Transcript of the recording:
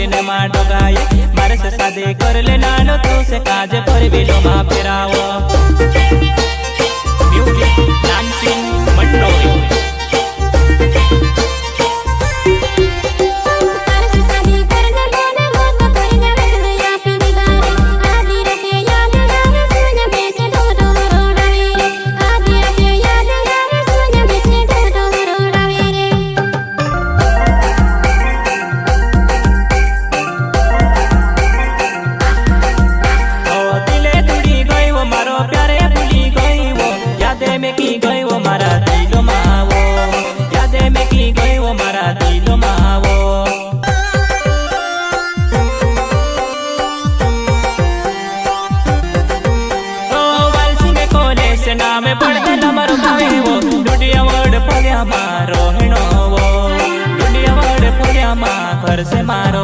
ने माटो गाये मारे से शादी कर ले नानो तू से काज पर बिलो मा फेरावो म्यूजिक डांसिंग मंडोई नाम पढ़ेला मारो भाईवो डुडिया वर्ड पग्या मारो हेणो वो डुडिया वर्ड पग्या मा घर से मारो